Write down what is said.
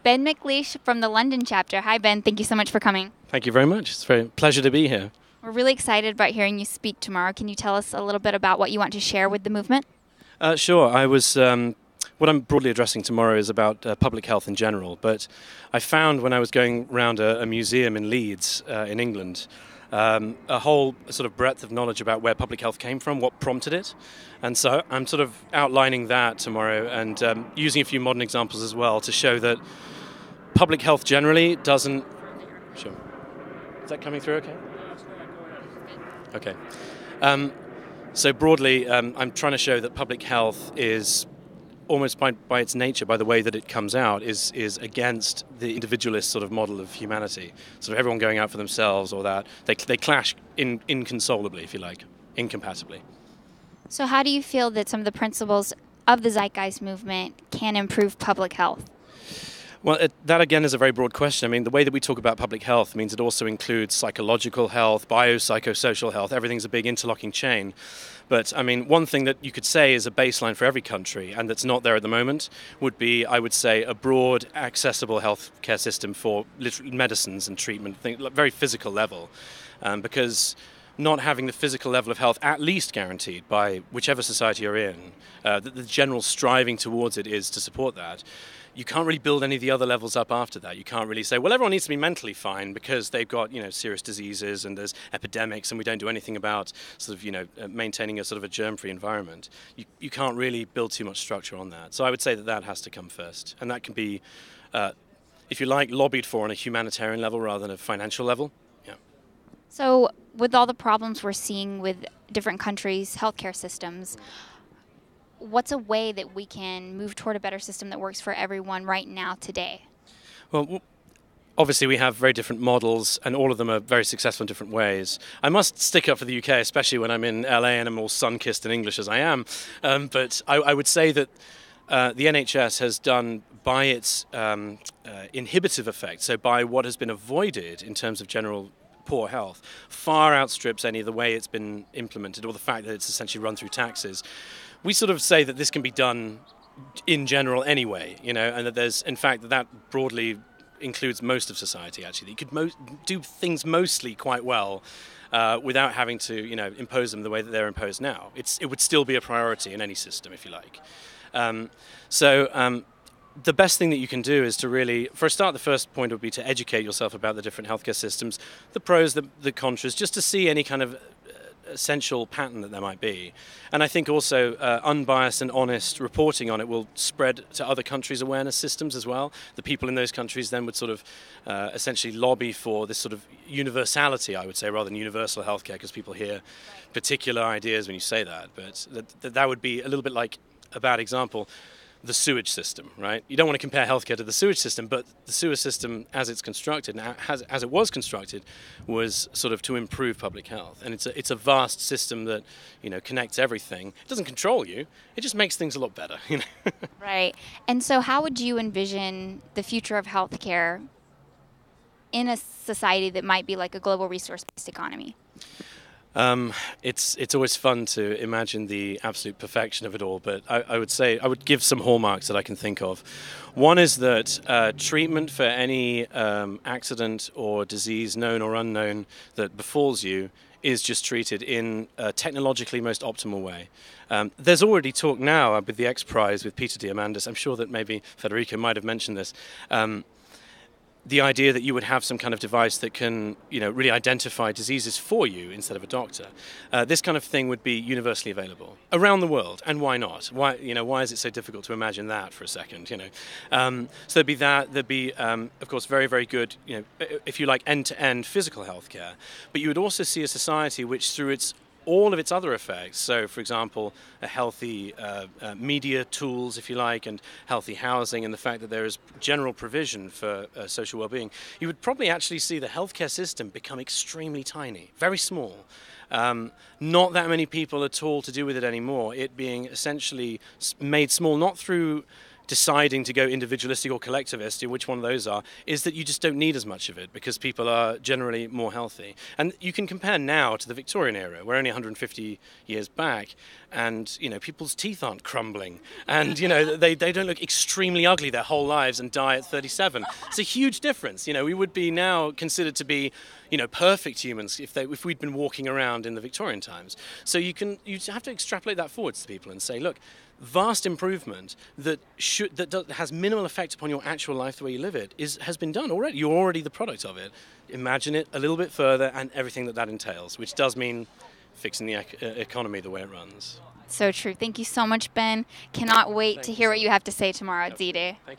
Ben McLeish from the London chapter. Hi, Ben. Thank you so much for coming. Thank you very much. It's a very pleasure to be here. We're really excited about hearing you speak tomorrow. Can you tell us a little bit about what you want to share with the movement? Sure. What I'm broadly addressing tomorrow is about public health in general. But I found when I was going around a museum in Leeds, in England, a whole sort of breadth of knowledge about where public health came from, what prompted it. And so I'm sort of outlining that tomorrow and using a few modern examples as well to show that public health generally doesn't... Sure. Is that coming through okay? Okay. So broadly, I'm trying to show that public health is almost by its nature, by the way that it comes out, is against the individualist sort of model of humanity. Sort of everyone going out for themselves or that. They clash inconsolably, if you like, incompatibly. So how do you feel that some of the principles of the Zeitgeist movement can improve public health? Well, that again is a very broad question. I mean, the way that we talk about public health means it also includes psychological health, biopsychosocial health. Everything's a big interlocking chain. But, I mean, one thing that you could say is a baseline for every country, and that's not there at the moment, would be, I would say, a broad, accessible healthcare system for literally medicines and treatment, very physical level. Because not having the physical level of health at least guaranteed by whichever society you're in, the general striving towards it is to support that. You can't really build any of the other levels up after that. You can't really say, well, everyone needs to be mentally fine because they've got, serious diseases and there's epidemics and we don't do anything about sort of, maintaining a sort of a germ-free environment. You can't really build too much structure on that. So I would say that has to come first. And that can be, if you like, lobbied for on a humanitarian level rather than a financial level. Yeah. So with all the problems we're seeing with different countries' healthcare systems, what's a way that we can move toward a better system that works for everyone right now, today? Well, obviously we have very different models and all of them are very successful in different ways. I must stick up for the UK, especially when I'm in LA and I'm all sun-kissed and English as I am. But I would say that the NHS has done, by its inhibitive effect, so by what has been avoided in terms of general poor health, far outstrips any of the way it's been implemented or the fact that it's essentially run through taxes. We sort of say that this can be done in general anyway, and that there's, in fact, that broadly includes most of society, actually. You could do things mostly quite well without having to, impose them the way that they're imposed now. It would still be a priority in any system, if you like. The best thing that you can do is to really, for a start, the first point would be to educate yourself about the different healthcare systems, the pros, the contras, just to see any kind of essential pattern that there might be. And I think also unbiased and honest reporting on it will spread to other countries' awareness systems as well. The people in those countries then would sort of essentially lobby for this sort of universality, I would say, rather than universal healthcare, because people hear particular ideas when you say that. But that would be a little bit like a bad example. The sewage system, right? You don't want to compare healthcare to the sewage system, but the sewer system, as it's constructed, and as it was constructed, was sort of to improve public health. And it's a vast system that, connects everything. It doesn't control you. It just makes things a lot better. Right. And so how would you envision the future of healthcare in a society that might be like a global resource-based economy? It's always fun to imagine the absolute perfection of it all, but I would give some hallmarks that I can think of. One is that treatment for any accident or disease, known or unknown, that befalls you is just treated in a technologically most optimal way. There's already talk now with the X Prize with Peter Diamandis. I'm sure that maybe Federico might have mentioned this. The idea that you would have some kind of device that can, really identify diseases for you instead of a doctor. This kind of thing would be universally available around the world, and why not? Why is it so difficult to imagine that for a second? So there'd be that. There'd be, of course, very, very good, if you like, end-to-end physical healthcare. But you would also see a society which, through all of its other effects, so for example a healthy media tools, if you like, and healthy housing, and the fact that there is general provision for social well-being, you would probably actually see the healthcare system become extremely tiny, very small. Not that many people at all to do with it anymore, it being essentially made small not through deciding to go individualistic or collectivist, which one of those are, is that you just don't need as much of it because people are generally more healthy. And you can compare now to the Victorian era. We're only 150 years back, and people's teeth aren't crumbling, and they don't look extremely ugly their whole lives and die at 37. It's a huge difference. We would be now considered to be perfect humans if we'd been walking around in the Victorian times. So you have to extrapolate that forwards to people and say, look, vast improvement that has minimal effect upon your actual life, the way you live it, has been done already. You're already the product of it. Imagine it a little bit further and everything that entails, which does mean fixing the economy the way it runs. So true. Thank you so much, Ben. Cannot wait to hear what you have to say tomorrow at Z-Day. Thank you.